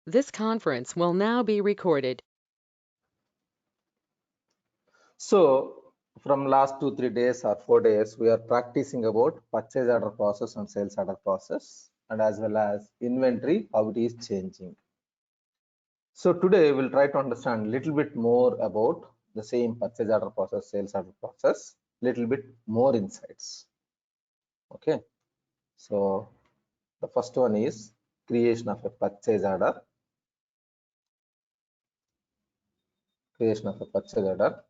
This conference will now be recorded. So from last 2-3 days or 4 days, we are practicing about purchase order process and sales order process, and as well as inventory, how it is changing. So today we'll try to understand a little bit more about the same purchase order process, sales order process, little bit more insights. Okay, so the first one is creation of a purchase order. Creation of a purchase order.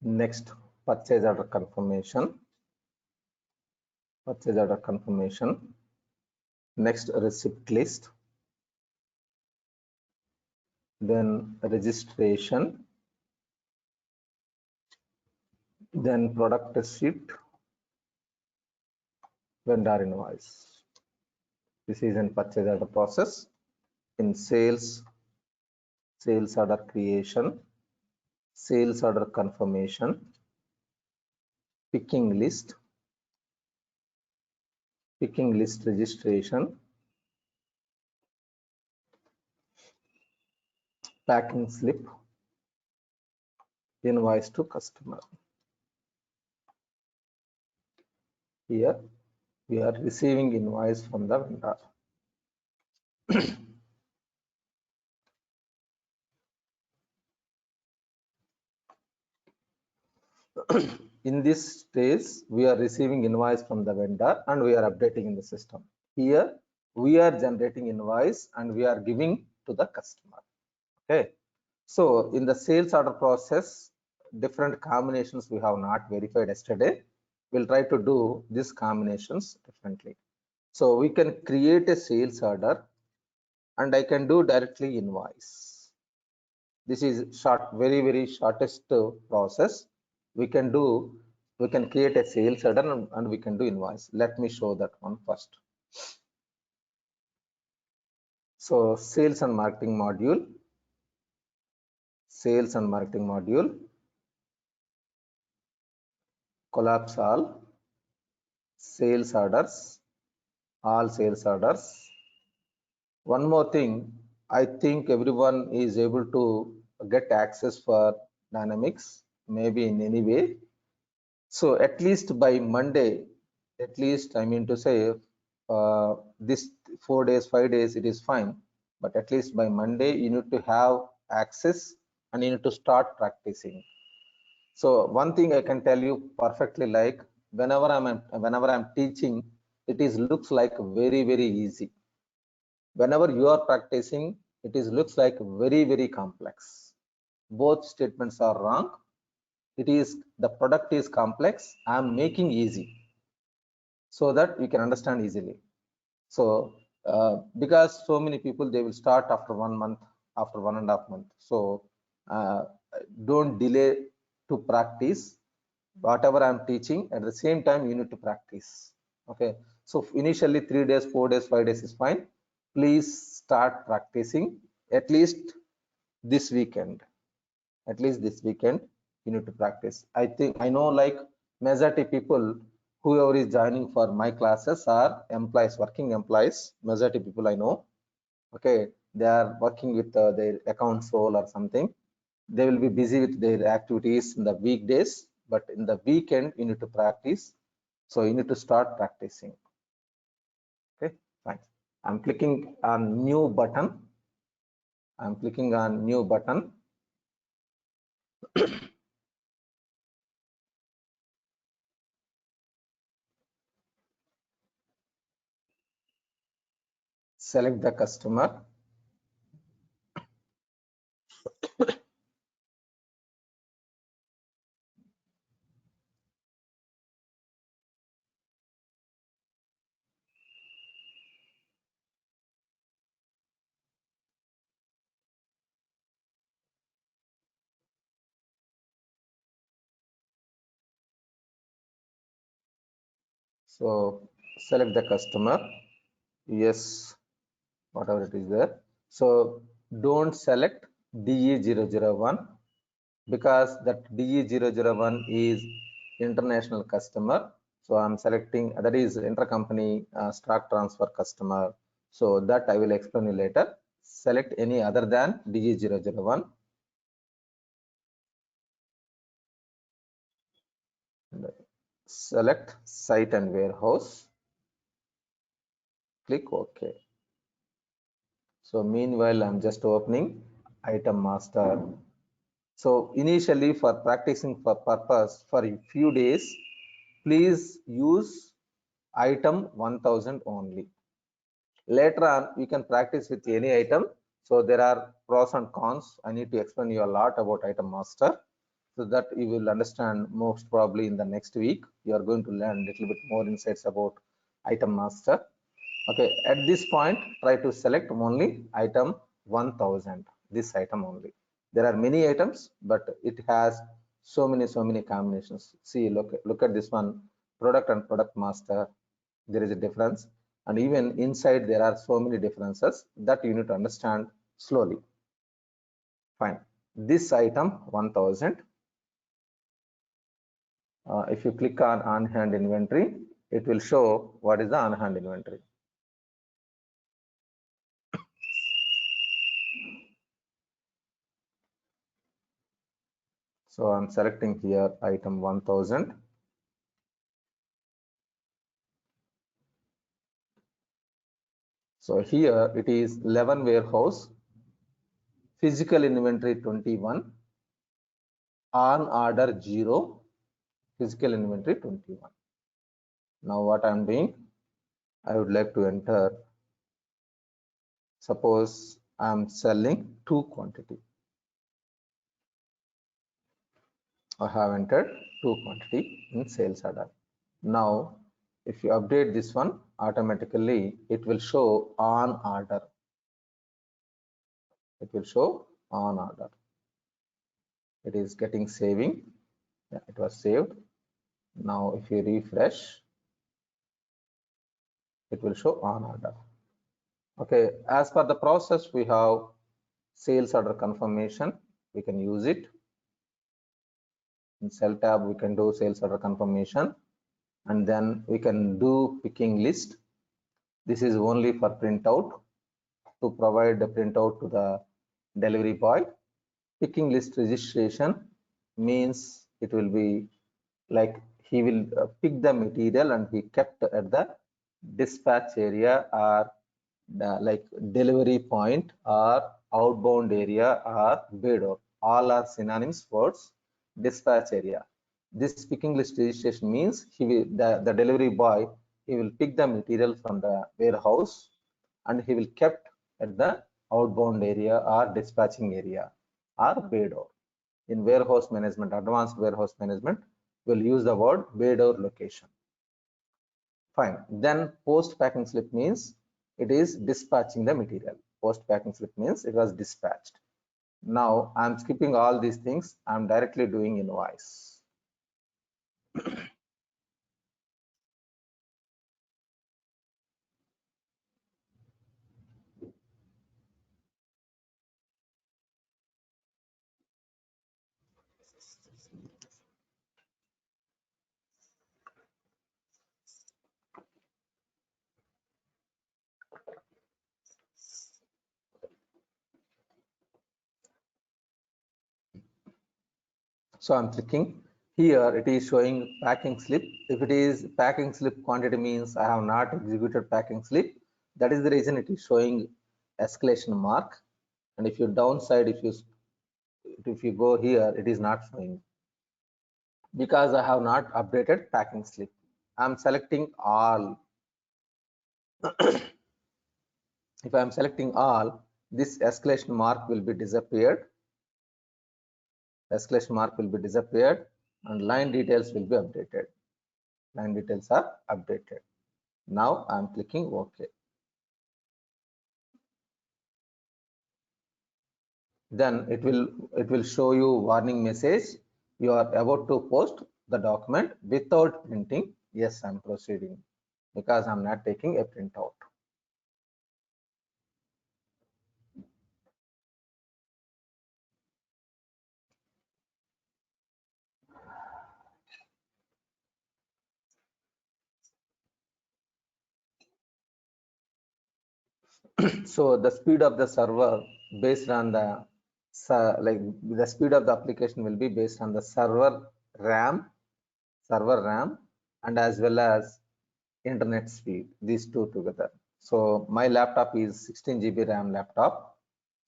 Next, purchase order confirmation. Purchase order confirmation. Next, receipt list. Then registration. Then product receipt. Vendor invoice. This is in purchase order process. In sales order creation, sales order confirmation, picking list registration, packing slip, invoice to customer. Here we are receiving invoice from the vendor. In this stage, we are receiving invoice from the vendor and we are updating in the system. Here we are generating invoice and we are giving to the customer. Okay, so in the sales order process, different combinations we have not verified yesterday. We'll try to do these combinations differently. So we can create a sales order and I can do directly invoice. This is short, very shortest process. We can create a sales order and we can do invoice. Let me show that one first. So sales and marketing module, collapse all sales orders, all sales orders. One more thing, I think everyone is able to get access for Dynamics, maybe in any way. So at least by Monday, at least I mean to say, this 4 days, 5 days, it is fine. But at least by Monday, you need to have access and you need to start practicing. So one thing I can tell you perfectly, like whenever I'm teaching, it looks like very easy. Whenever you are practicing, it looks like very complex. Both statements are wrong. The product is complex. I am making easy so that you can understand easily. So because so many people, they will start after 1 month, after 1.5 months. So don't delay to practice whatever I'm teaching. At the same time, you need to practice. Okay, so initially 3 days, 4 days, 5 days is fine. Please start practicing at least this weekend. At least this weekend you need to practice. I know like majority people, whoever is joining for my classes are employees, working employees. Majority people I know. Okay, they are working with their accounts role or something. They will be busy with their activities in the weekdays, but in the weekend you need to practice. So you need to start practicing. Okay, thanks. I'm clicking on new button. Select the customer. So select the customer. Yes, whatever it is there. So don't select DE001 because that DE001 is international customer. So I'm selecting that is intercompany stock transfer customer. So that I will explain you later. Select any other than DG001. Select site and warehouse. Click OK. So meanwhile, I'm just opening item master. So initially for practicing for purpose for a few days, please use item 1000 only. Later on, you can practice with any item. So there are pros and cons. I need to explain you a lot about item master so that you will understand most probably in the next week. You are going to learn a little bit more insights about item master. Okay, at this point, try to select only item 1000, this item only. There are many items, but it has so many combinations. See, look at this one, product and product master. There is a difference, and even inside there are so many differences that you need to understand slowly. Fine. This item 1000. If you click on hand inventory, it will show what is the on hand inventory. So I'm selecting here item 1000. So here it is 11 warehouse, physical inventory 21, on order 0, physical inventory 21. Now what I'm doing, I would like to enter, suppose I'm selling 2 quantity. I have entered 2 quantity in sales order. Now if you update this one, automatically it will show on order. It will show on order. It is getting saving. Yeah, it was saved. Now if you refresh, it will show on order. Okay, as per the process, we have sales order confirmation. We can use it. In cell tab, we can do sales order confirmation, and then we can do picking list. This is only for printout, to provide the printout to the delivery boy. Picking list registration means it will be like he will pick the material and he kept at the dispatch area or the like delivery point or outbound area or bay door. All are synonyms words. Dispatch area. This picking list registration means the delivery boy, he will pick the material from the warehouse and he will kept at the outbound area or dispatching area or bay door. In warehouse management, advanced warehouse management, we'll use the word bay door location. Fine. Then post packing slip means it is dispatching the material. Post packing slip means it was dispatched. Now I'm skipping all these things. I'm directly doing invoice. So I'm clicking here. It is showing packing slip. If it is packing slip quantity means I have not executed packing slip. That is the reason it is showing escalation mark. And if you downside, if you go here, it is not showing because I have not updated packing slip. I'm selecting all. If I'm selecting all, this escalation mark will be disappeared. Escalation mark will be disappeared and line details will be updated. Line details are updated. Now I'm clicking OK. Then it will show you warning message. You are about to post the document without printing. Yes, I'm proceeding because I'm not taking a printout. So the speed of the server based on the like the speed of the application will be based on the RAM, and as well as internet speed, these two together. So my laptop is 16 GB RAM laptop.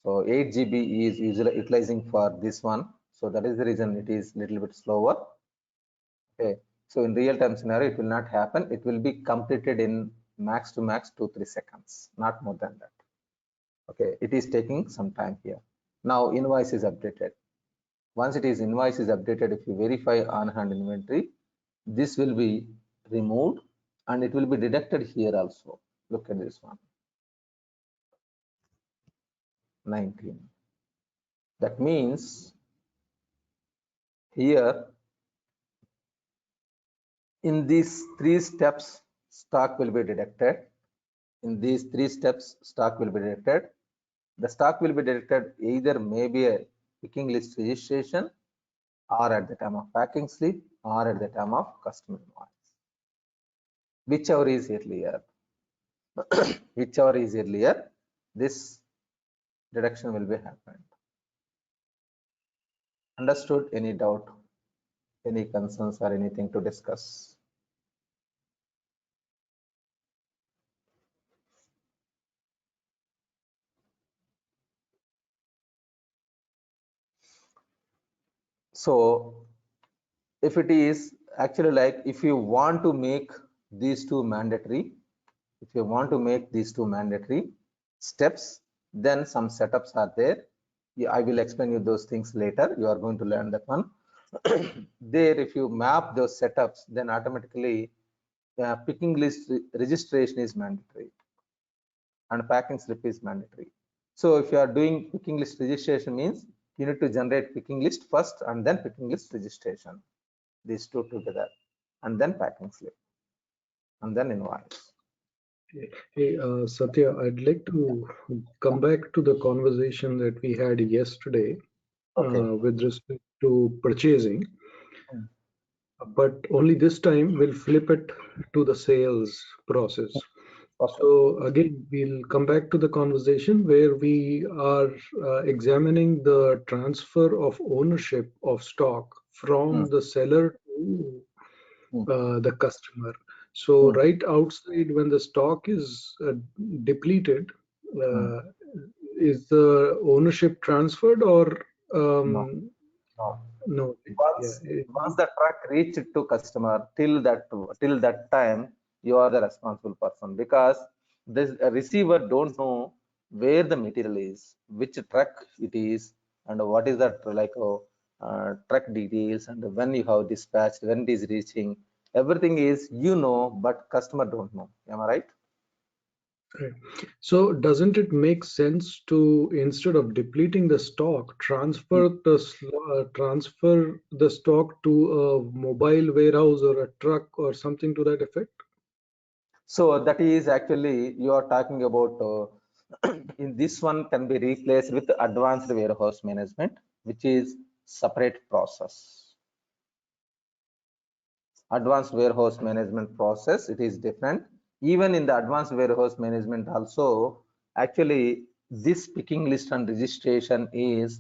So 8 GB is usually utilizing for this one. So that is the reason it is little bit slower. Okay. So in real time scenario, it will not happen. It will be completed in max to max 2-3 seconds, not more than that. Okay. It is taking some time here. Now invoice is updated. Once invoice is updated, if you verify on hand inventory, this will be removed and it will be deducted here also. Look at this one, 19. That means here in these 3 steps, stock will be deducted. In these 3 steps, stock will be deducted. The stock will be deducted either maybe a picking list registration or at the time of packing slip or at the time of customer invoice. Whichever is earlier, this deduction will be happened. Understood? Any doubt, any concerns or anything to discuss? So if it is actually like, if you want to make these two mandatory, steps, then some setups are there. I will explain you those things later. You are going to learn that one. There, if you map those setups, then automatically picking list registration is mandatory and packing slip is mandatory. So if you are doing picking list registration, means you need to generate picking list first and then picking list registration, these two together, and then packing slip and then invoice. Hey, Satya, I'd like to come back to the conversation that we had yesterday with respect to purchasing, but only this time we'll flip it to the sales process. So again, we'll come back to the conversation where we are examining the transfer of ownership of stock from the seller to the customer. So right outside, when the stock is depleted, is the ownership transferred or no? Once the truck reached to customer, till that time, you are the responsible person, because this receiver don't know where the material is, which truck it is, and what is that like truck details, and when you have dispatched, when it is reaching. Everything is, but customer don't know. Am I right? Right. So doesn't it make sense to, instead of depleting the stock, transfer the stock to a mobile warehouse or a truck or something to that effect? So that is actually, you are talking about in this one can be replaced with advanced warehouse management, which is separate process. Advanced warehouse management process, it is different. Even in the advanced warehouse management also, actually this picking list and registration is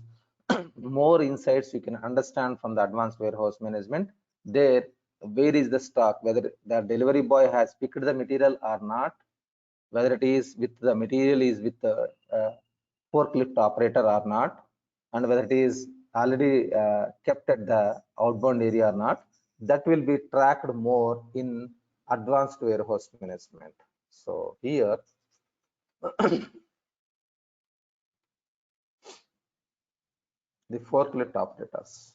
more insights you can understand from the advanced warehouse management. There, where is the stock, whether the delivery boy has picked the material or not, whether it is with the material is with the forklift operator or not, and whether it is already kept at the outbound area or not, that will be tracked more in advanced warehouse management. So here the forklift operators.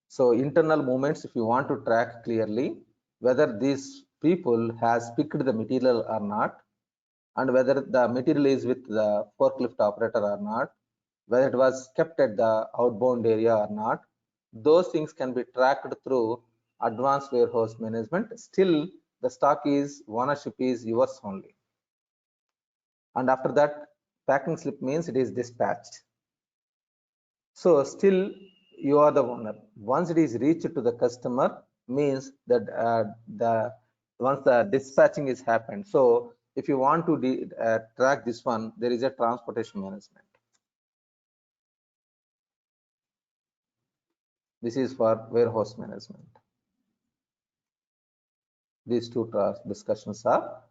So internal movements, if you want to track clearly whether these people has picked the material or not, and whether the material is with the forklift operator or not, whether it was kept at the outbound area or not, those things can be tracked through advanced warehouse management. Still, the stock is, ownership is yours only. And after that, packing slip means it is dispatched. So still you are the owner. Once it is reached to the customer, means that once the dispatching is happened, so if you want to track this one, there is a transportation management. This is for warehouse management. These two discussions are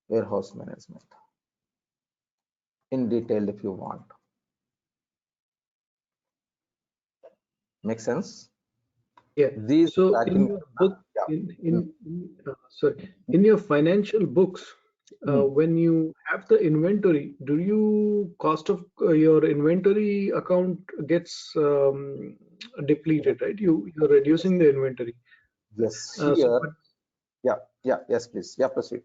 warehouse management in detail if you want. Make sense? Yeah. These so in your book, in your financial books, when you have the inventory, do you cost of your inventory account gets depleted, right? You're reducing the inventory. Yes. Here. Yes, please. Proceed.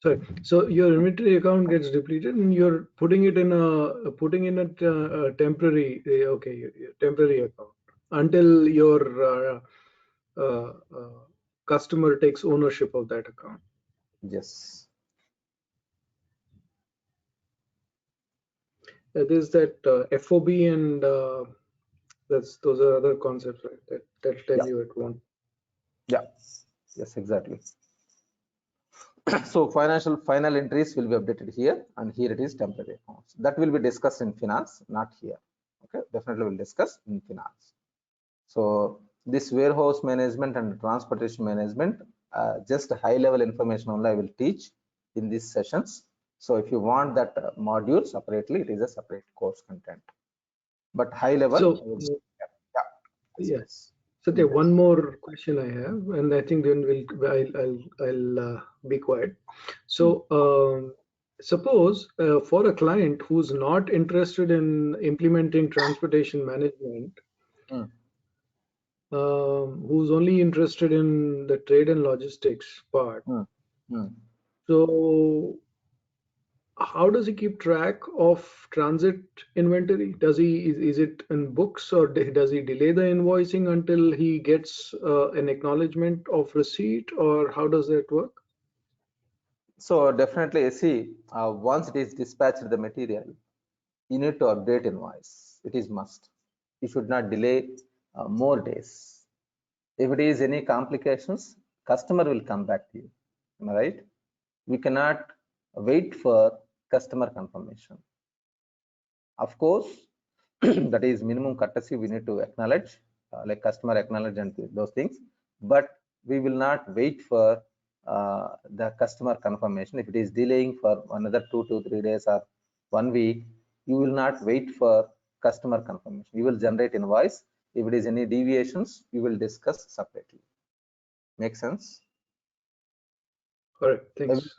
Sorry. So your inventory account gets depleted, and you're putting it in a temporary temporary account until your customer takes ownership of that account. Yes. There's that FOB and those are other concepts, right? That tell you it won't. Yes, exactly. So final entries will be updated here, and here it is temporary accounts. That will be discussed in finance, not here. Okay, definitely we'll discuss in finance. So this warehouse management and transportation management, just high level information only I will teach in these sessions. So if you want that module separately, it is a separate course content. But high level. So yes. So there one more question I have, and I think then I'll be quiet. So suppose for a client who's not interested in implementing transportation management, who's only interested in the trade and logistics part. So how does he keep track of transit inventory? Is it in books, or does he delay the invoicing until he gets an acknowledgement of receipt, or how does that work? So definitely, see, once it is dispatched the material, you need to update invoice. It is must. You should not delay more days. If it is any complications, customer will come back to you. Am I right? We cannot wait for customer confirmation. Of course, that is minimum courtesy we need to acknowledge, like customer acknowledge and those things. But we will not wait for the customer confirmation. If it is delaying for another 2 to 3 days or 1 week, you will not wait for customer confirmation. You will generate invoice. If it is any deviations, you will discuss separately. Make sense? All right, thanks.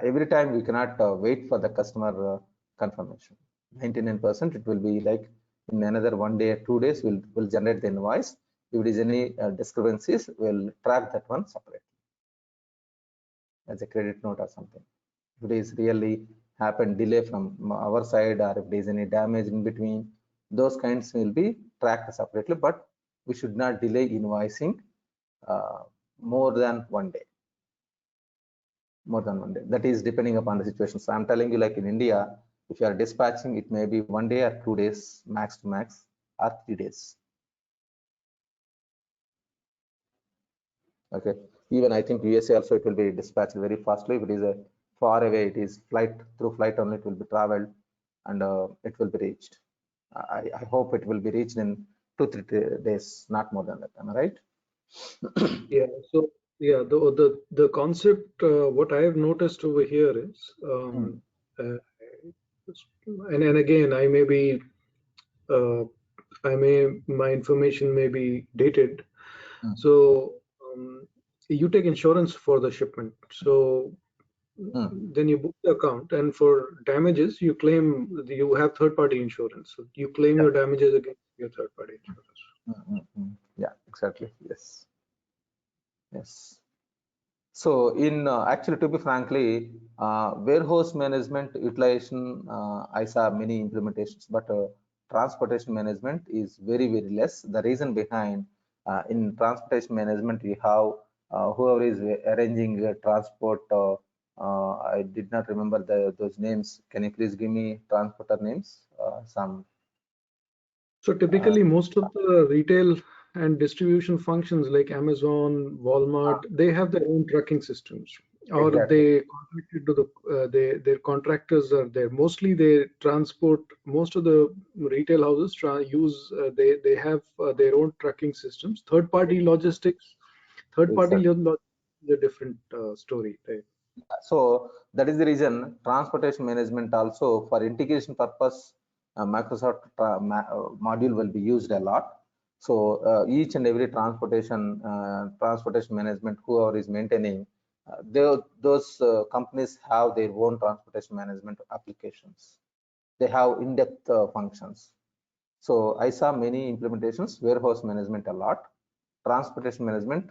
Every time we cannot wait for the customer confirmation. 99% it will be like in another 1 day or 2 days we'll generate the invoice. If it is any discrepancies, we'll track that one separately as a credit note or something. If it is really happened delay from our side, or if there is any damage in between, those kinds will be tracked separately, but we should not delay invoicing more than 1 day. That is depending upon the situation. So I'm telling you, like in India, if you are dispatching, it may be 1 day or 2 days max to max, or 3 days. Okay, even I think USA also it will be dispatched very fastly. If it is a far away, it is through flight only, it will be traveled, and it will be reached. I hope it will be reached in 2-3 days, not more than that. Am I right? Yeah. So yeah, the concept what I have noticed over here is, and again I may be my information may be dated. So you take insurance for the shipment. So then you book the account, and for damages you claim, you have third-party insurance. So you claim your damages against your third-party insurance. Yeah, exactly. Yes. So in actually, to be frankly, warehouse management utilization, I saw many implementations, but transportation management is very less. The reason behind, in transportation management, we have whoever is arranging transport. I did not remember those names. Can you please give me transporter names? So typically, most of the retail and distribution functions like Amazon, Walmart, they have their own tracking systems. or Exactly. they contracted to their contractors are there. Mostly they transport. Most of the retail houses use they have their own trucking systems. Third party logistics. Third party Exactly. is a different story, right? So that is the reason transportation management also for integration purpose, Microsoft module will be used a lot. So each and every transportation management, whoever is maintaining, those companies have their own transportation management applications. They have in-depth functions. So I saw many implementations, warehouse management a lot. Transportation management,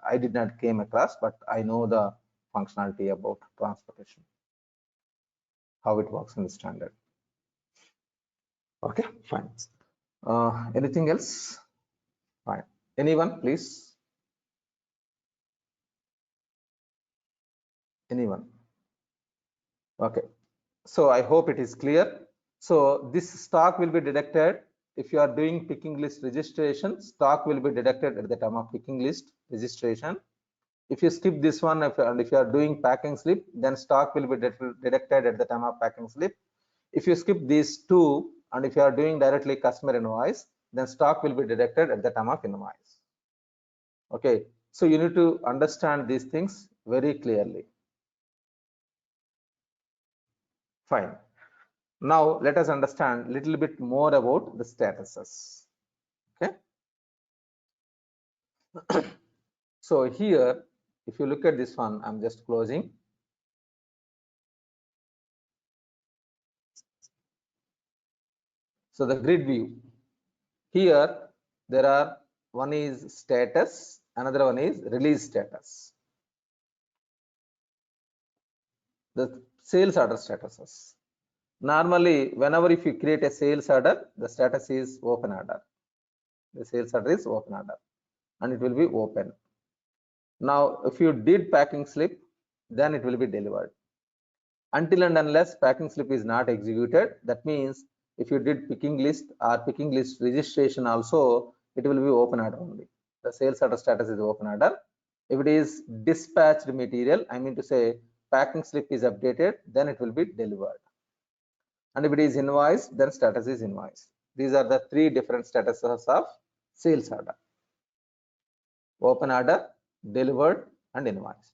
I did not came across, but I know the functionality about transportation, how it works in the standard. Okay, fine. Anything else? Fine. Anyone, please? Anyone? Okay. So I hope it is clear. So this stock will be deducted if you are doing picking list registration. Stock will be deducted at the time of picking list registration. If you skip this one, and if you are doing packing slip, then stock will be deducted at the time of packing slip. If you skip these two, and if you are doing directly customer invoice, then stock will be deducted at the time of invoice. Okay, so you need to understand these things very clearly. Fine. Now let us understand a little bit more about the statuses. Okay. So here, if you look at this one, I'm just closing. So the grid view. Here there are, one is status, another one is release status. The sales order statuses. Normally, whenever if you create a sales order, the status is open order. The sales order is open order and it will be open. Now, if you did packing slip, then it will be delivered. Until and unless packing slip is not executed, that means if you did picking list or picking list registration also, it will be open order only. The sales order status is open order. If it is dispatched material, I mean to say packing slip is updated, then it will be delivered. And if it is invoiced, then status is invoiced. These are the three different statuses of sales order: open order, delivered, and invoiced.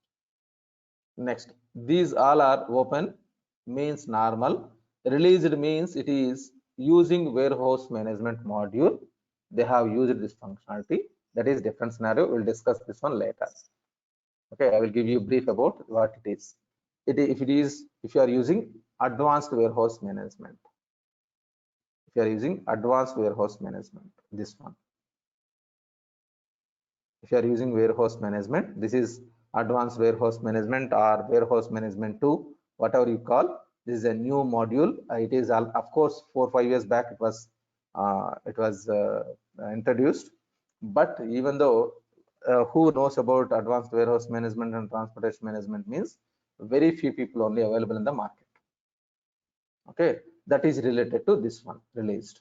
Next, these all are open, means normal. Released means it is using warehouse management module. They have used this functionality. That is different scenario. We'll discuss this one later. Okay, I will give you a brief about what it is. If you are using advanced warehouse management. If you are using advanced warehouse management, this one. If you are using warehouse management, this is advanced warehouse management or warehouse management 2, whatever you call. This is a new module. It is, of course, 4-5 years back it was introduced. But even though who knows about advanced warehouse management and transportation management, means very few people only available in the market. Okay, that is related to this one, released.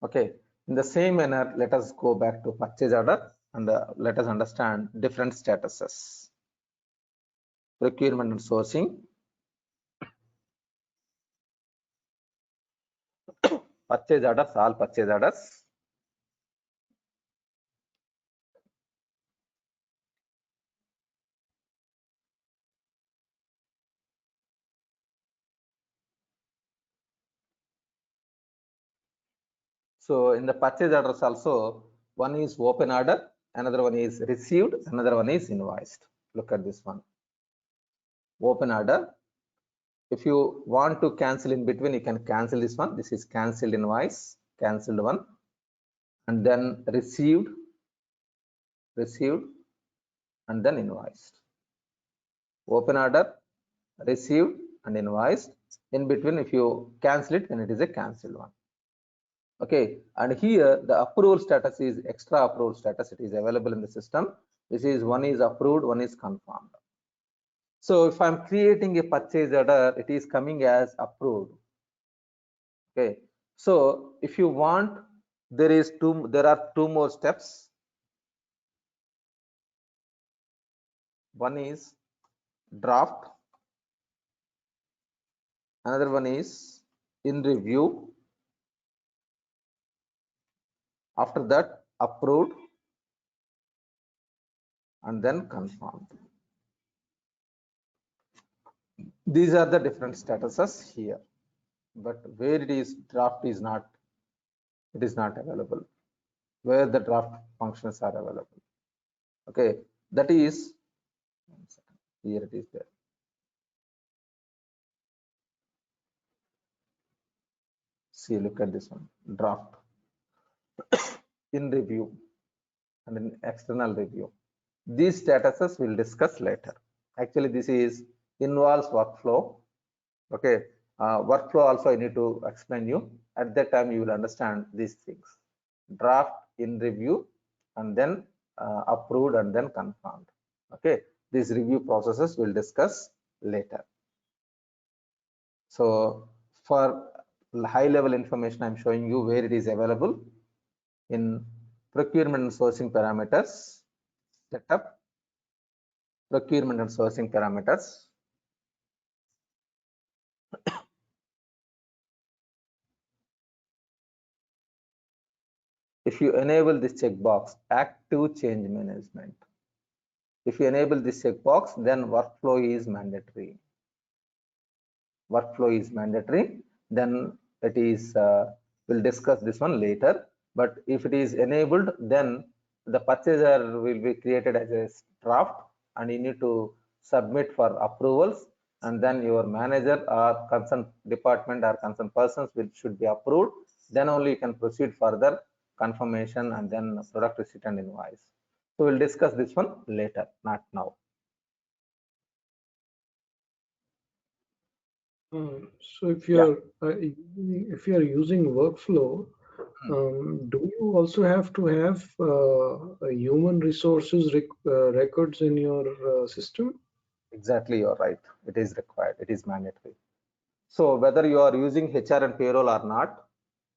Okay, in the same manner, let us go back to purchase order and let us understand different statuses. Procurement and sourcing, purchase orders, all purchase orders. So in the purchase orders also, one is open order, another one is received, another one is invoiced. Look at this one. Open order. If you want to cancel in between, you can cancel this one. This is cancelled invoice, cancelled one, and then received, and then invoiced. Open order, received, and invoiced. In between, if you cancel it, then it is a cancelled one. Okay, and here the approval status is extra approval status. It is available in the system. This is, one is approved, one is confirmed. So if I'm creating a purchase order, it is coming as approved. Okay, so if you want, there are two more steps. One is draft, another one is in review, after that approved, and then confirmed. These are the different statuses here, but where it is draft is not, it is not available, where the draft functions are available. Okay, that is, here it is there. See, look at this one, draft, in review, and in external review. These statuses we'll discuss later. Actually, this is involves workflow. Okay, workflow also I need to explain you. At that time you will understand these things. Draft, in review, and then approved, and then confirmed. Okay, these review processes we'll discuss later. So for high level information, I'm showing you where it is available in procurement and sourcing parameters, setup, procurement and sourcing parameters. If you enable this checkbox, active change management, if you enable this checkbox, then workflow is mandatory. Workflow is mandatory. Then it is, we'll discuss this one later. But if it is enabled, then the purchaser will be created as a draft, and you need to submit for approvals, and then your manager or concerned department or concerned persons should be approved. Then only you can proceed further confirmation and then product receipt and invoice. So we'll discuss this one later, not now. So if you're using workflow, do you also have to have human resources records in your system? Exactly, you're right. It is required. It is mandatory. So whether you are using HR and payroll or not,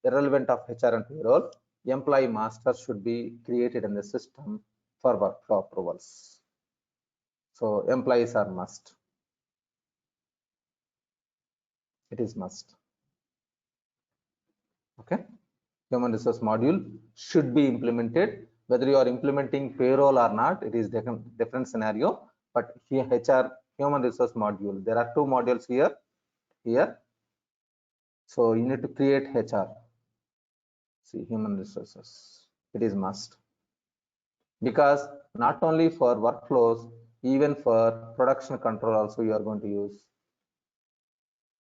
irrelevant of HR and payroll, employee master should be created in the system for workflow approvals. So employees are must. It is must. Okay. Human resource module should be implemented. Whether you are implementing payroll or not, it is different scenario. But here HR, human resource module, there are two modules here. So you need to create HR. See, human resources. It is must. Because not only for workflows, even for production control also you are going to use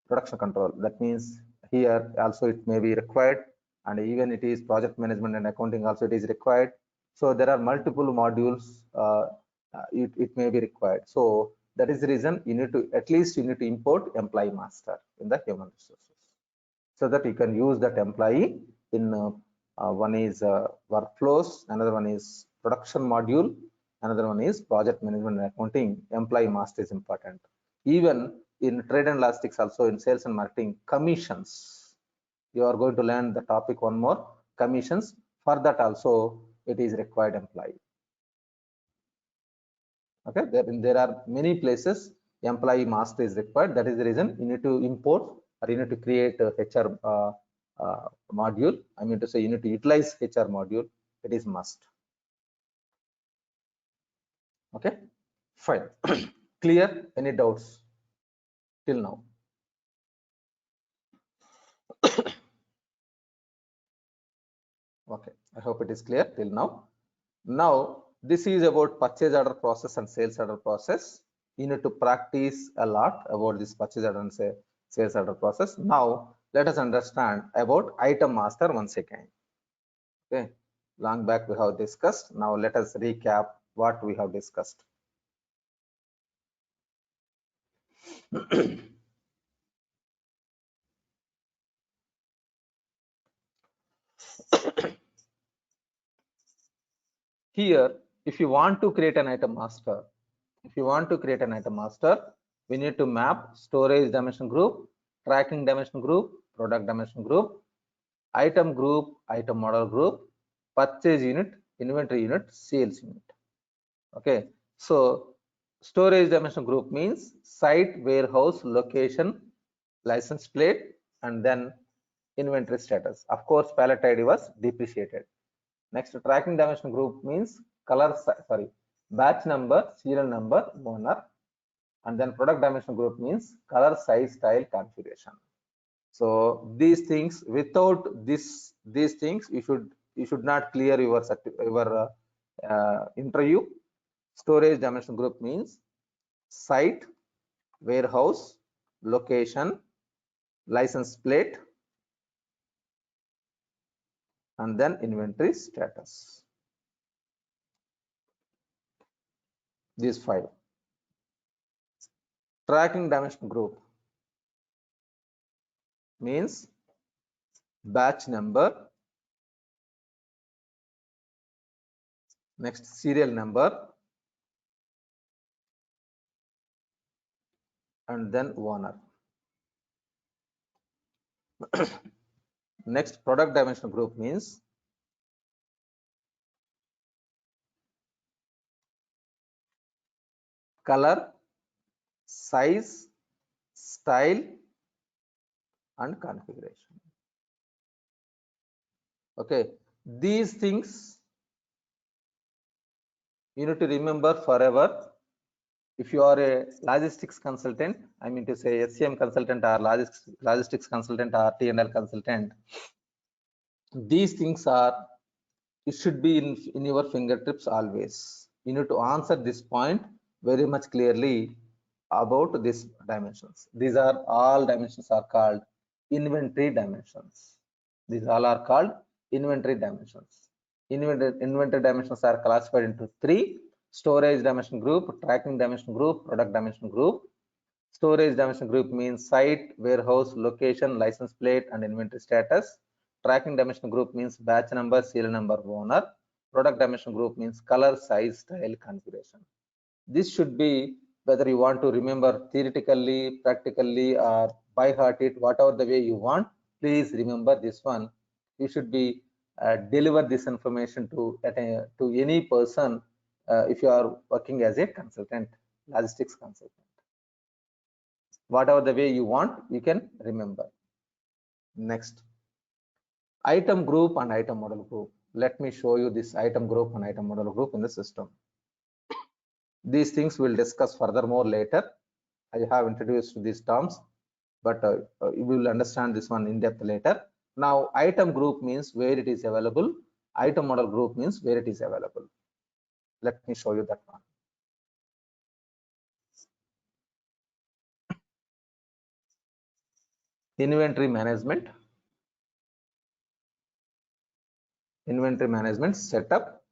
production control. That means here also it may be required, and even it is project management and accounting also it is required. So there are multiple modules, it may be required. So that is the reason you need to, at least you need to import employee master in the human resources, so that you can use that employee in one is workflows, another one is production module, another one is project management and accounting. Employee master is important. Even in trade and logistics, also in sales and marketing, commissions, you are going to learn the topic one more, commissions. For that also it is required employee. Okay, there are many places employee master is required. That is the reason you need to import, or you need to create a HR module. I mean to say, you need to utilize HR module. It is must. Okay, fine. Clear? Any doubts till now? Okay, I hope it is clear till now. Now this is about purchase order process and sales order process. You need to practice a lot about this purchase order and sales order process. Now let us understand about item master once again. Okay, long back we have discussed. Now let us recap what we have discussed. Here, if you want to create an item master, we need to map storage dimension group, tracking dimension group, product dimension group, item group, item model group, purchase unit, inventory unit, sales unit. Okay, so Storage dimension group means site, warehouse, location, license plate, and then inventory status. Of course, pallet ID was depreciated. Next, tracking dimension group means color, batch number, serial number, owner, and then product dimension group means color, size, style, configuration. So these things, without these things, you should not clear your interview. Storage dimension group means site, warehouse, location, license plate, and then inventory status. These 5. Tracking dimension group means batch number, next serial number, and then owner. Next, product dimension group means color, size, style, and configuration. Okay, these things you need to remember forever. If you are a logistics consultant, I mean to say SCM consultant or logistics consultant or T&L consultant, these things are, it should be in your fingertips always. You need to answer this point very much clearly about these dimensions. These are all dimensions are called inventory dimensions. These all are called inventory dimensions. Inventory dimensions are classified into 3: storage dimension group, tracking dimension group, product dimension group. Storage dimension group means site, warehouse, location, license plate, and inventory status. Tracking dimension group means batch number, serial number, owner. Product dimension group means color, size, style, configuration. This should be, whether you want to remember theoretically, practically, or by heart it, whatever the way you want, please remember this one. You should be deliver this information to any person if you are working as a consultant, logistics consultant. Whatever the way you want, you can remember. Next, item group and item model group. Let me show you this item group and item model group in the system. These things we'll discuss furthermore later. I have introduced these terms, but you will understand this one in depth later. Now, item group means where it is available. Item model group means where it is available. Let me show you that one. Inventory management. Inventory management setup.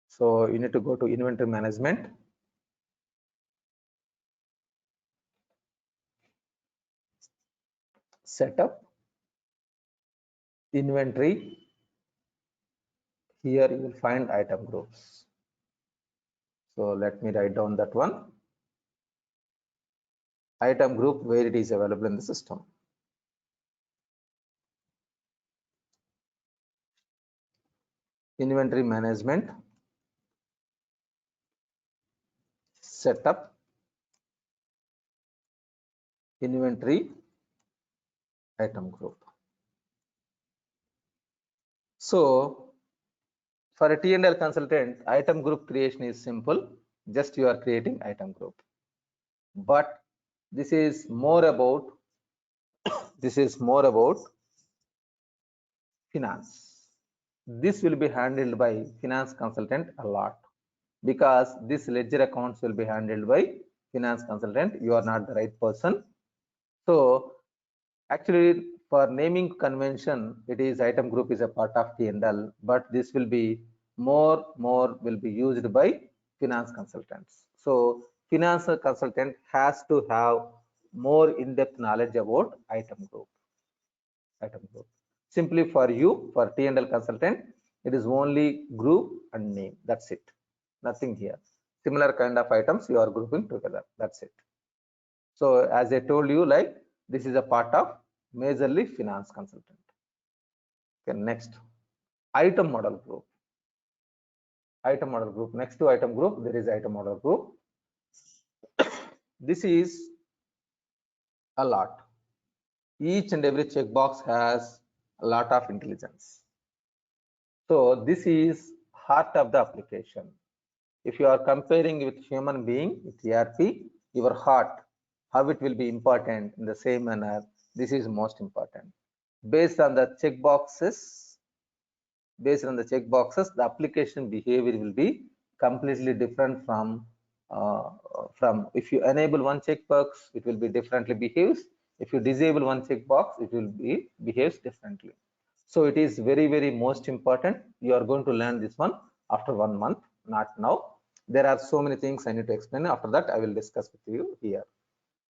So you need to go to inventory management. Setup. Inventory. Here you will find item groups. So let me write down that one. Item group where it is available in the system. Inventory management. Setup. Inventory. Item group. So for a T&L consultant, item group creation is simple. Just you are creating item group. But this is more about finance. This will be handled by finance consultant a lot, because this ledger accounts will be handled by finance consultant. You are not the right person. So actually, for naming convention, it is item group is a part of T&L, but this will be more will be used by finance consultants. So finance consultant has to have more in-depth knowledge about item group. Simply for you, for T&L consultant, it is only group and name. That's it. Nothing here. Similar kind of items you are grouping together. That's it. So as I told you, like this is a part of majorly finance consultant. Okay, next, item model group. item order group. Next to item group, there is item order group. This is a lot. Each and every checkbox has a lot of intelligence. So this is heart of the application. If you are comparing with human being, with ERP, your heart, how it will be important in the same manner, this is most important. Based on the checkboxes, the application behavior will be completely different from if you enable one checkbox, it will be differently behaves. If you disable one checkbox, it will be behaves differently. So it is very, very most important. You are going to learn this one after 1 month, not now. There are so many things I need to explain. After that, I will discuss with you here.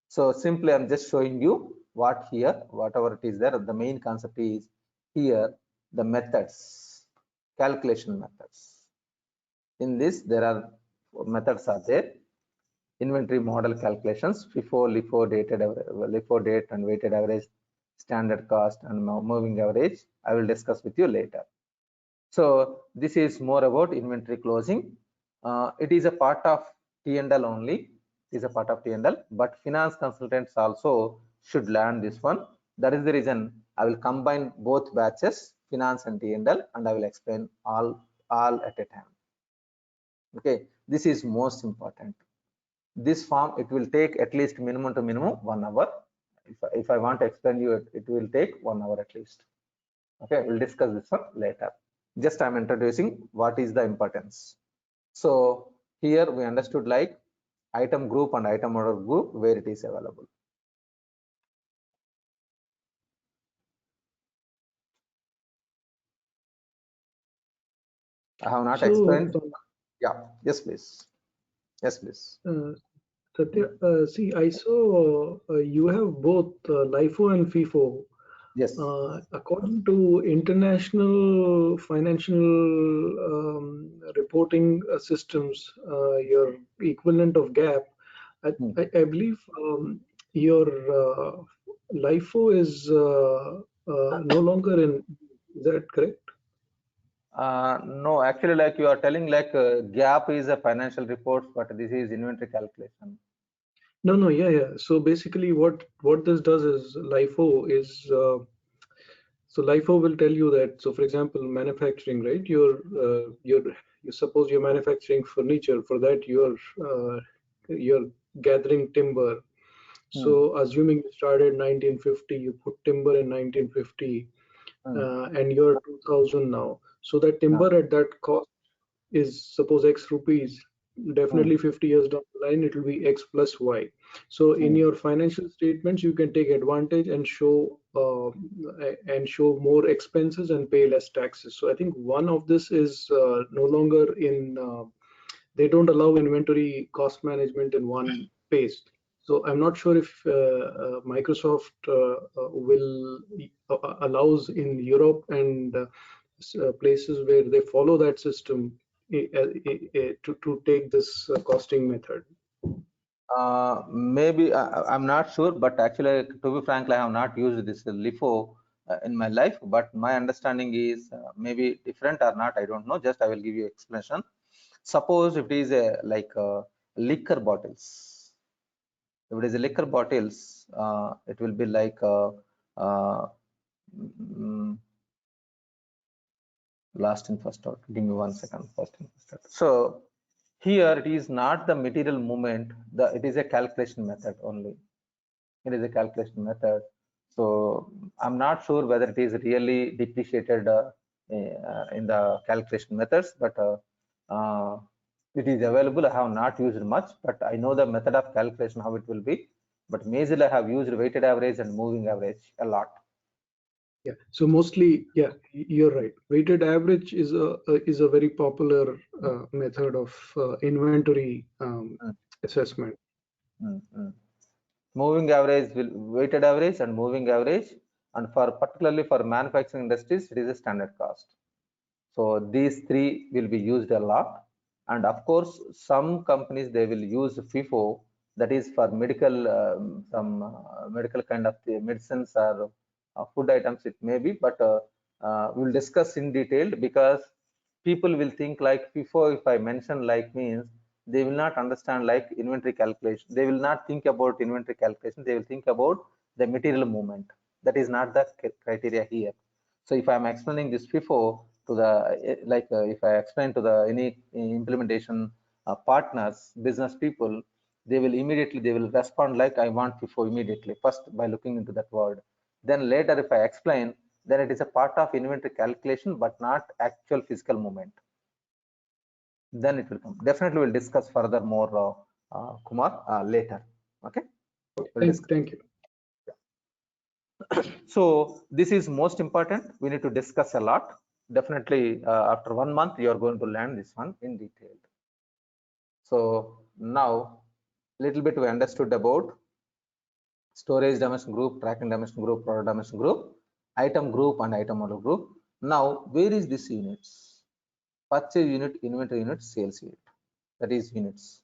So simply, I'm just showing you what here, whatever it is there. The main concept is here, the methods, calculation methods. In this, there are methods are there. Inventory model calculations, FIFO, LIFO, LIFO date and weighted average, standard cost, and moving average. I will discuss with you later. So this is more about inventory closing. It is a part of T&L only. It is a part of T&L, but finance consultants also should learn this one. That is the reason I will combine both batches, finance and T&L, and I will explain all at a time. Okay, this is most important. This form, it will take at least minimum to minimum 1 hour. If I want to explain you, it will take 1 hour at least. Okay, we'll discuss this one later. Just I'm introducing what is the importance. So here we understood like item group and item order group where it is available. I have not explained. Yeah, yes, please. Yes, please. Satya, see, I saw you have both LIFO and FIFO. Yes. According to international financial reporting systems, your equivalent of GAAP, I believe your LIFO is no longer in. Is that correct? No, actually, like you are telling, like GAAP is a financial report, but this is inventory calculation. No, yeah. So basically, what this does is LIFO is. So LIFO will tell you that. So for example, manufacturing, right? You suppose you're manufacturing furniture. For that, you're gathering timber. So assuming you started 1950, you put timber in 1950, and you're 2000 now. So that timber at that cost is suppose X rupees. Definitely 50 years down the line, it will be X plus Y. So in your financial statements, you can take advantage and show more expenses and pay less taxes. So I think one of this is no longer in. They don't allow inventory cost management in one paste. So I'm not sure if Microsoft will allows in Europe and places where they follow that system to take this costing method. Maybe I'm not sure, but actually, to be frank, I have not used this LIFO in my life. But my understanding is maybe different or not. I don't know. Just I will give you explanation. Suppose if it is a liquor bottles. If it is a liquor bottles, it will be like last in first out. Give me 1 second. First in first out. So here it is not the material movement. It is a calculation method only. It is a calculation method. So I'm not sure whether it is really depreciated in the calculation methods, but it is available. I have not used much, but I know the method of calculation how it will be. But majorly I have used weighted average and moving average a lot. Yeah. So mostly, yeah, you're right. Weighted average is a very popular method of inventory assessment. Moving average, weighted average and moving average, and for particularly for manufacturing industries, it is a standard cost. So these three will be used a lot, and of course, some companies they will use FIFO, that is for medical, some medical kind of medicines or food items. It may be, but we'll discuss in detail because people will think like FIFO, if I mention like means, they will not understand like inventory calculation. They will not think about inventory calculation. They will think about the material movement. That is not the criteria here. So if I'm explaining this FIFO to the, if I explain to the any implementation partners, business people, they will respond like, I want FIFO immediately, first by looking into that word. Then later if I explain, then it is a part of inventory calculation, but not actual physical movement. Then it will come. Definitely we'll discuss further more, Kumar, later. Okay. Thank you. So this is most important. We need to discuss a lot. Definitely after 1 month, you are going to learn this one in detail. So now little bit we understood about storage dimension group, tracking dimension group, product dimension group, item group and item model group. Now where is this units? Purchase unit, inventory unit, sales unit. That is units.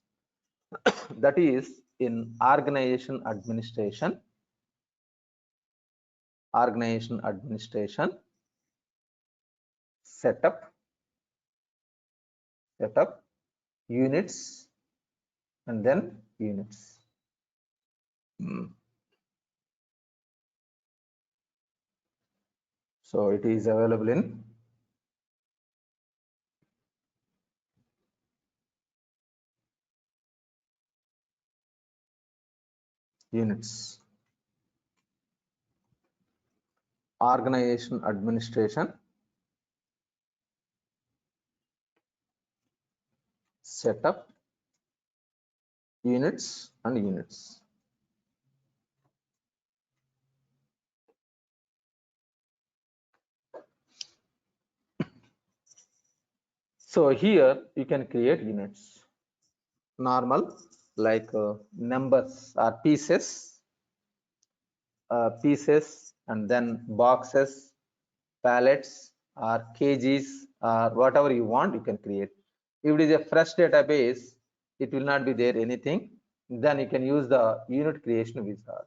That is in organization administration, setup, units, and then units. So it is available in units. Organization administration, setup, units, and units. So here you can create units. Normal, like numbers or pieces, and then boxes, pallets, or kgs, or whatever you want, you can create. If it is a fresh database, it will not be there anything. Then you can use the unit creation wizard.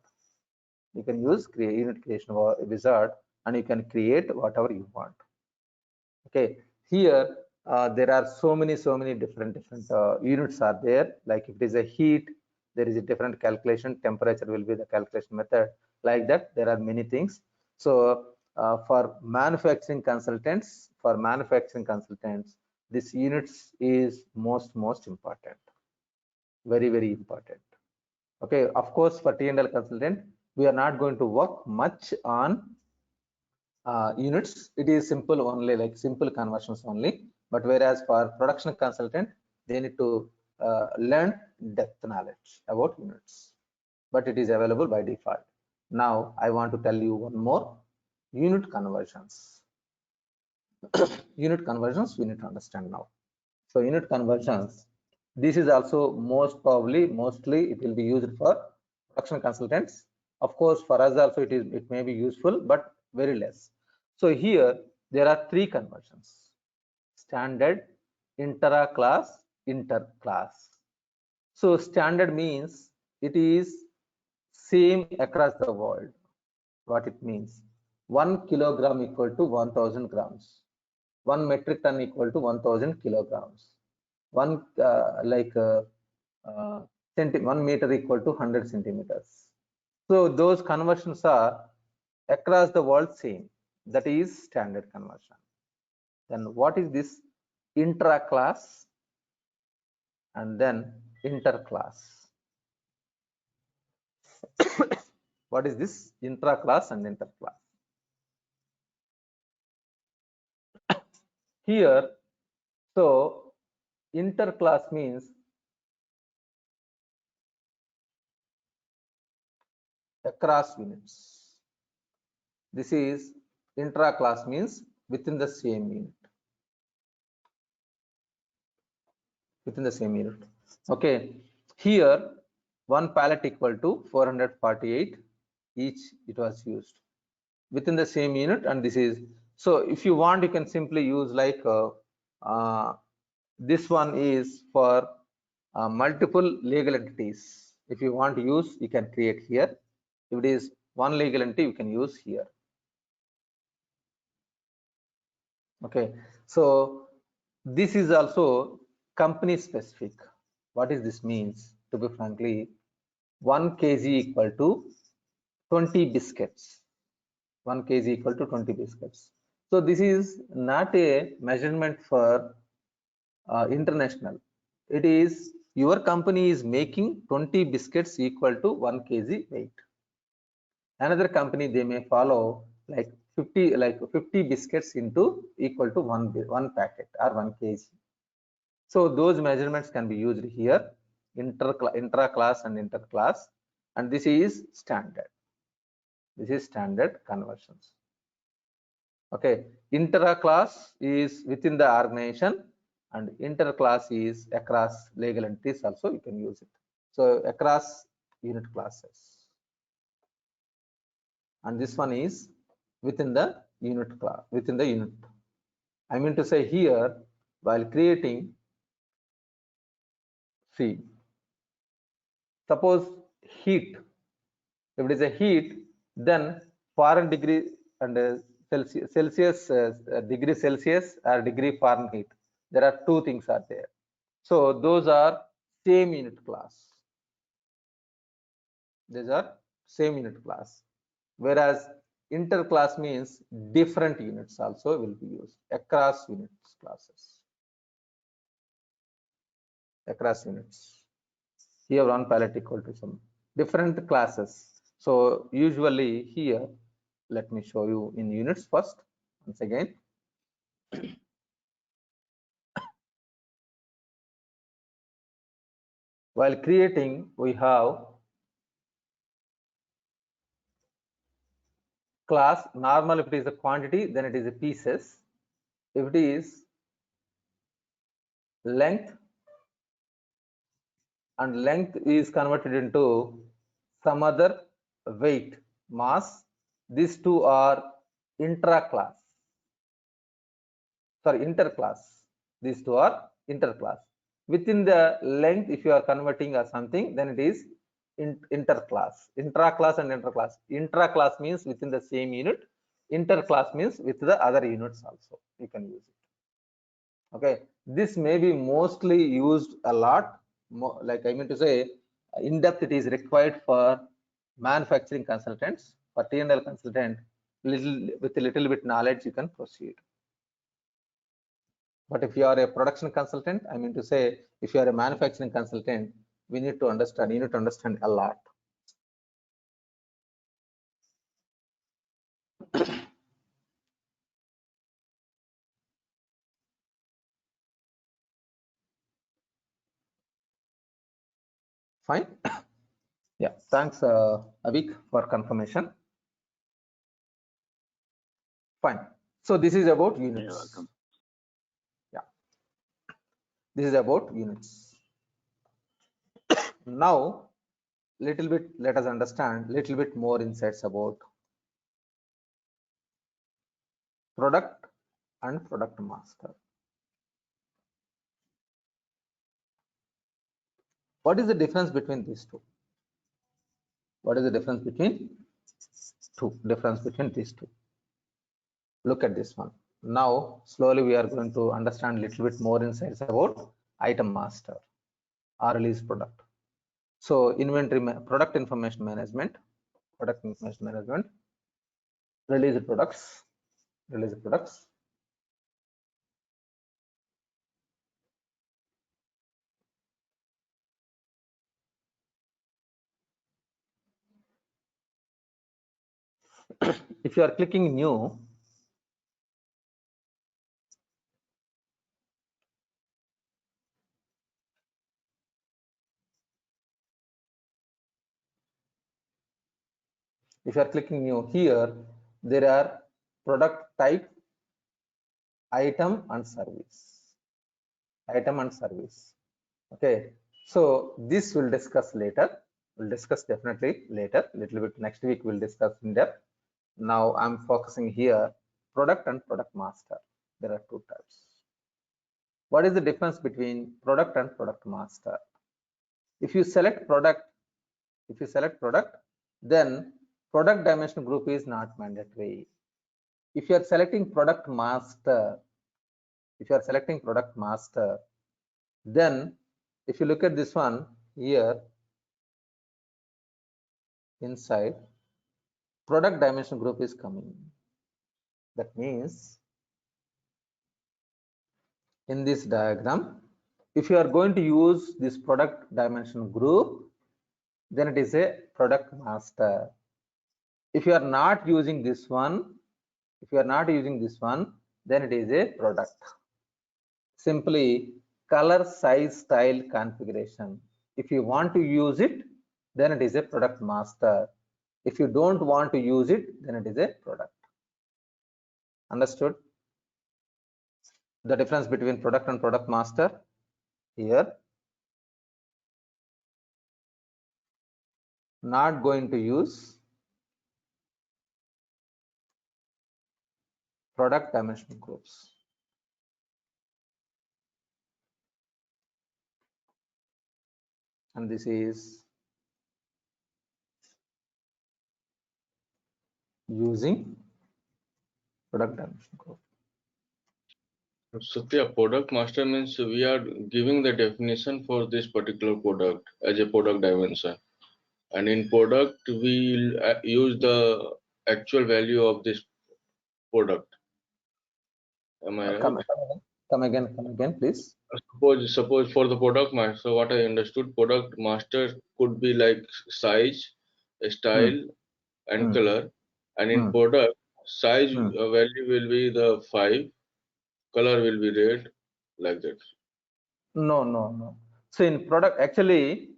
You can use unit creation wizard, and you can create whatever you want. Okay, here there are so many different units are there. Like if it is a heat, there is a different calculation. Temperature will be the calculation method. Like that, there are many things. So for manufacturing consultants, this units is most important. Very important. Okay, of course, for T&L consultant, we are not going to work much on units. It is simple only, like simple conversions only. But whereas for production consultant, they need to learn depth knowledge about units. But it is available by default. Now I want to tell you one more: unit conversions. Unit conversions we need to understand now. So unit conversions, this is also mostly it will be used for production consultants. Of course, for us also it may be useful, but very less. So here there are 3 conversions: standard, intra-class, inter-class. So standard means it is same across the world. What it means: 1 kilogram equal to 1000 grams, 1 metric ton equal to 1000 kilograms, 1 1 meter equal to 100 centimeters. So those conversions are across the world same. That is standard conversion. Then what is this intra-class and then inter-class? What is this intra-class and inter-class? Here, so inter-class means across units. This is intra-class means within the same unit. Okay, here 1 pallet equal to 448 each it was used within the same unit. And this is, so if you want, you can simply use like this one is for multiple legal entities. If you want to use, you can create here. If it is one legal entity, you can use here. Okay, so This is also company specific. What is this means? To be frankly, 1 kg equal to 20 biscuits. 1 kg equal to 20 biscuits. So this is not a measurement for international. It is your company is making 20 biscuits equal to 1 kg weight. Another company, they may follow like 50 biscuits into equal to one packet or 1 kg. So those measurements can be used here, intra-class and inter-class, and this is standard. This is standard conversions. Okay, intra-class is within the organization and inter-class is across legal entities also you can use it. So across unit classes. And this one is within the unit class, within the unit. I mean to say here, while creating, see, suppose heat, if it is a heat, then foreign degree and Celsius, degree Celsius or degree Fahrenheit, there are two things are there. So those are same unit class. These are same unit class. Whereas interclass means different units also will be used across units classes. Across units. Here one pallet equal to some different classes. So usually here, let me show you in units first. Once again. While creating, we have class. Normal, if it is a quantity, then it is a pieces. If it is length, and length is converted into some other weight, mass, these two are intra-class. Sorry, interclass. These two are interclass. Within the length, if you are converting or something, then it is interclass. Intra-class and interclass. Intra-class means within the same unit. Interclass means with the other units also. You can use it. Okay. This may be mostly used a lot. Like I mean to say, in depth it is required for manufacturing consultants. For T&L consultant, with a little bit knowledge, you can proceed. But if you are a production consultant, I mean to say, if you are a manufacturing consultant, we need to understand, you need to understand a lot. Fine. Yeah, thanks, Avik, for confirmation. Fine. So this is about units. You're welcome. Yeah, this is about units. Now, little bit, let us understand little bit more insights about product and product master. What is the difference between these two? What is the difference between these two? Look at this one. Now, slowly we are going to understand a little bit more insights about item master or release product. So inventory, product information management, release products. If you are clicking new, here, there are product type, item and service. Okay, so this we'll discuss later. We'll discuss definitely later, little bit next week we'll discuss in depth. Now I'm focusing here product and product master. There are two types. What is the difference between product and product master? If you select product, then product dimension group is not mandatory. If you are selecting product master, if you are selecting product master, then if you look at this one here, inside product dimension group is coming. That means in this diagram, if you are going to use this product dimension group, then it is a product master. If you are not using this one, then it is a product. Simply color, size, style, configuration. If you want to use it, then it is a product master. If you don't want to use it, then it is a product. Understood the difference between product and product master here? Not going to use product dimension groups. And this is using product dimension group. Satya, product master means we are giving the definition for this particular product as a product dimension. And in product, we will use the actual value of this product. Am I right? Come again, please. Suppose for the product master, what I understood, product master could be like size, style, and color. And in product, size value will be the 5, color will be red, like that. No. So in product, actually,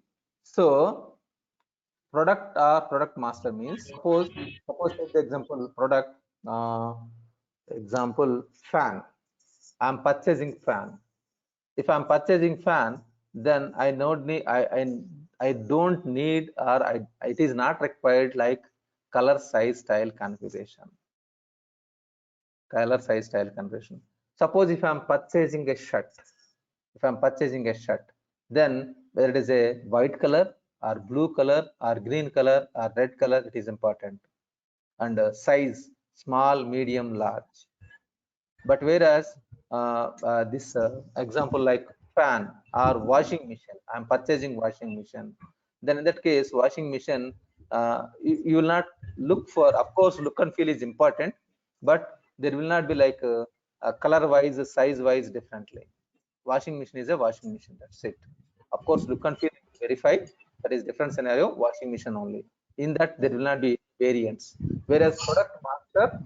so product or product master means, suppose take the example product, example fan. I'm purchasing fan. If I'm purchasing fan, then I don't need, or it is not required like color, size, style, configuration. Color, size, style, configuration. Suppose if I'm purchasing a shirt, then whether it is a white color or blue color or green color or red color, it is important. And size, small, medium, large. But whereas this example like fan or washing machine, I'm purchasing washing machine, then in that case washing machine, you will not look for, of course look and feel is important, but there will not be like color wise, size wise differently. Washing machine is a washing machine, that's it. Of course look and feel verified, that is different scenario, washing machine only. In that there will not be variants. Whereas product master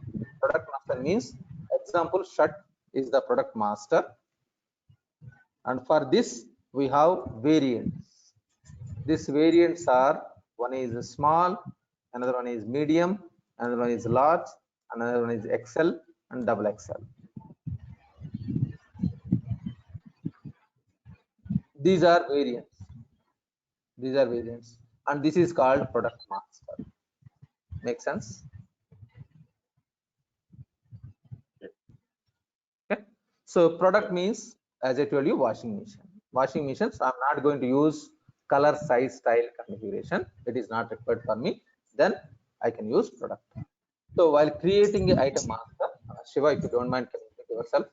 means, example shirt is the product master, and for this we have variants. These variants are, one is small, another one is medium, another one is large, another one is XL and double XL. These are variants, and this is called product master. Make sense? Okay. So product means, as I told you, washing machines. I'm not going to use color, size, style, configuration. It is not required for me. Then I can use product. So while creating an item master, Shiva, if you don't mind, can you take yourself?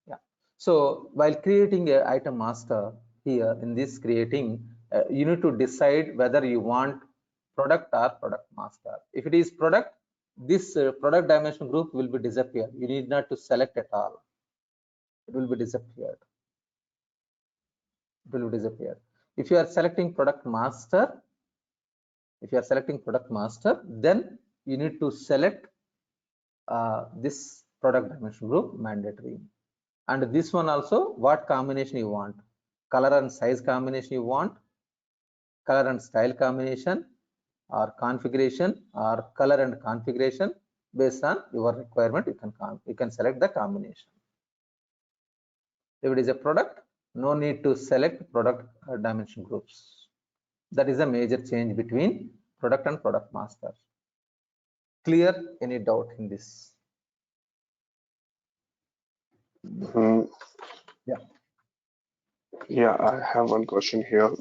Yeah. So while creating an item master here in this creating, you need to decide whether you want product or product master. If it is product, this product dimension group will be disappeared. You need not to select at all. It will be disappeared. If you are selecting product master, then you need to select this product dimension group mandatory. And this one also, what combination you want, color and size combination you want, color and style combination, or configuration, or color and configuration. Based on your requirement, you can select the combination. If it is a product, no need to select product dimension groups. That is a major change between product and product master. Clear? Any doubt in this? Yeah, I have one question here.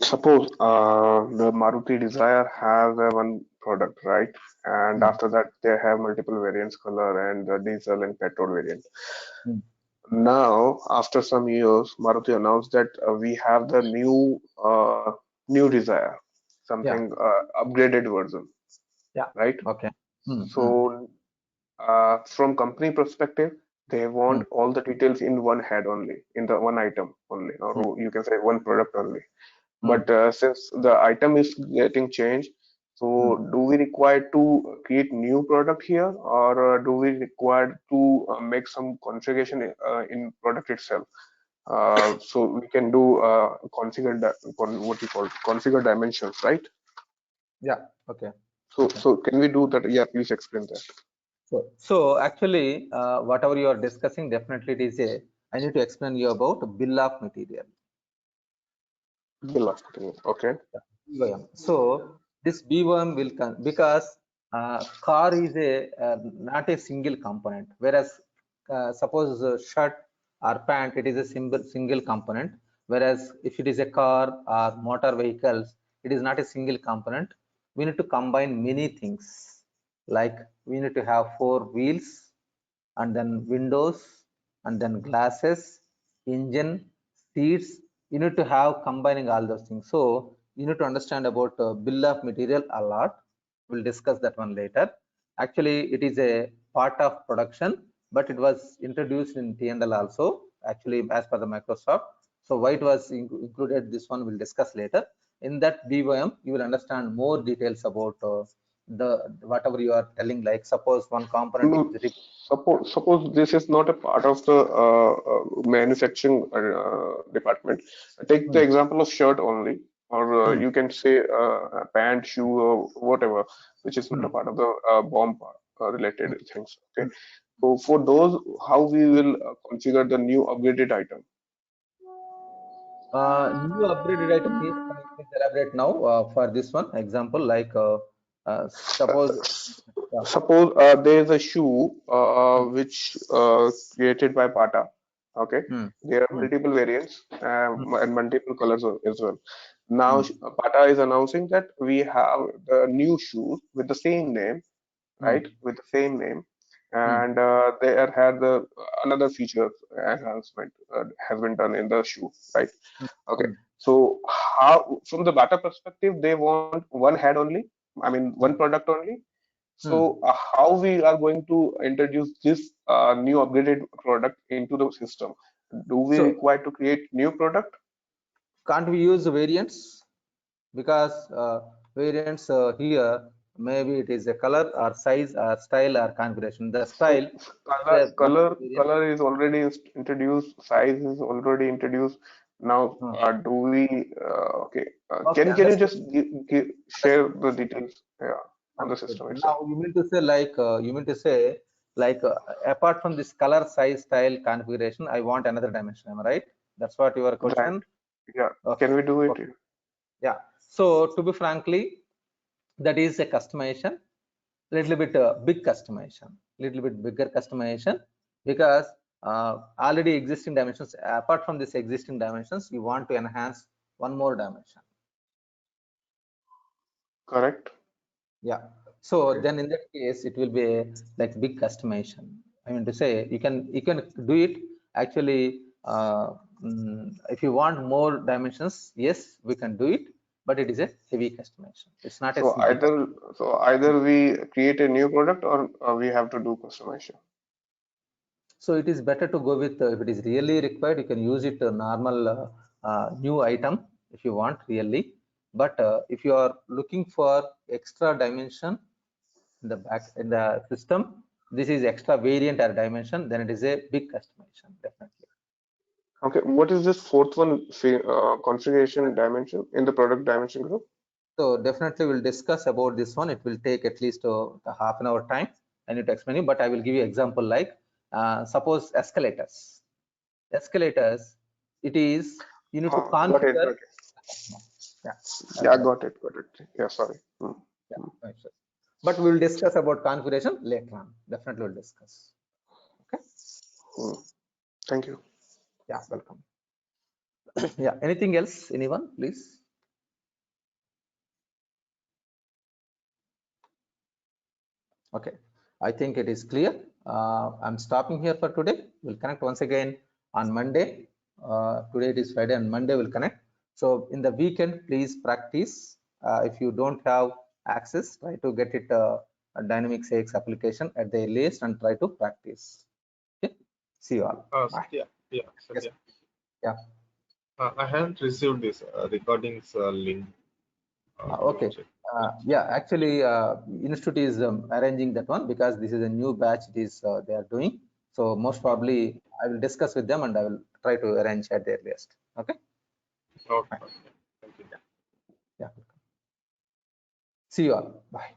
Suppose the Maruti Dzire has one product, right? And after that, they have multiple variants, color and the diesel and petrol variant. Now, after some years, Maruti announced that we have the new Dzire, something upgraded version, right? Okay. So, from company perspective, they want all the details in one head only, in the one item only, or you can say one product only. But since the item is getting changed, so do we require to create new product here, or do we require to make some configuration in product itself? So we can do what you call configure dimensions, right? Yeah. Okay. So can we do that? Yeah, please explain that. So actually, whatever you are discussing, definitely it is I need to explain you about bill of material. Bill of material. Okay. BOM. So this BOM will come because car is not a single component, whereas suppose a shirt or pant, it is a single component, whereas if it is a car or motor vehicles, it is not a single component. We need to combine many things, like we need to have 4 wheels and then windows and then glasses, engine, seats. You need to have combining all those things. So you need to understand about bill of material a lot. We'll discuss that one later. Actually, it is a part of production, but it was introduced in T&L also, actually as per the Microsoft. So why it was included, this one we'll discuss later. In that BOM, you will understand more details about the whatever you are telling, like suppose one component is Suppose this is not a part of the manufacturing department. Take the example of shirt only, or you can say a pant, shoe, or whatever, which is not a part of the BOM related things. Okay. So for those, how we will configure the new upgraded item? New upgraded item is, can you please elaborate now for this one example, like suppose Suppose there is a shoe which created by Bata. Okay, there are multiple variants and multiple colors as well. Now Bata is announcing that we have the new shoes with the same name, right? With the same name, and they are had the another feature enhancement has been done in the shoe, right? Okay, so how from the Bata perspective they want one head only, I mean one product only. So how we are going to introduce this new upgraded product into the system? Do we So require to create new product? can't we use variants? Because variants here, maybe it is a color or size or style or configuration. The style, So one of the variant. color is already introduced, size is already introduced. Now, do we? Okay, Okay, can you understood. just share the details? Yeah, on the Understood. system itself. Now you mean to say like you mean to say like apart from this color, size, style, configuration, I want another dimension. Am I right? That's what your Right. question. Yeah. Okay. Can we do it? Okay. Yeah. So to be frankly, that is a customization, little bit big customization, little bit bigger customization, because already existing dimensions. Apart from this existing dimensions, you want to enhance one more dimension. Correct. Yeah. So then in that case, it will be a, like big customization. I mean to say you can do it actually. If you want more dimensions, yes, we can do it, but it is a heavy customization. It's not a So simple customization. either we create a new product or we have to do customization. So it is better to go with if it is really required, you can use it normal new item if you want really. But if you are looking for extra dimension in the back in the system, this is extra variant or dimension, then it is a big customization definitely. Okay, what is this fourth one configuration dimension in the product dimension group? So definitely we'll discuss about this one. It will take at least the half an hour time. I need to explain you, but I will give you example like suppose escalators. Escalators, it is you need to Got it, configure. got it. Yeah, Yeah, got it, got it. Yeah, sorry. yeah, right, sure. But we'll discuss about configuration later on. Definitely we'll discuss. Okay. Thank you. Yeah, welcome. Yeah, anything else? Anyone, please? Okay, I think it is clear. I'm stopping here for today. We'll connect once again on Monday. Today it is Friday, and Monday we'll connect. So in the weekend, please practice. If you don't have access, try to get it a Dynamics AX application at the earliest and try to practice. Okay, see you all. Bye. Yeah, Yes. Satya. Yeah. I haven't received this recordings link. Okay. Yeah, actually, institute is arranging that one because this is a new batch. It is they are doing. So most probably, I will discuss with them and I will try to arrange at the earliest. Okay. Okay. Fine. Thank you. Yeah. See you all. Bye.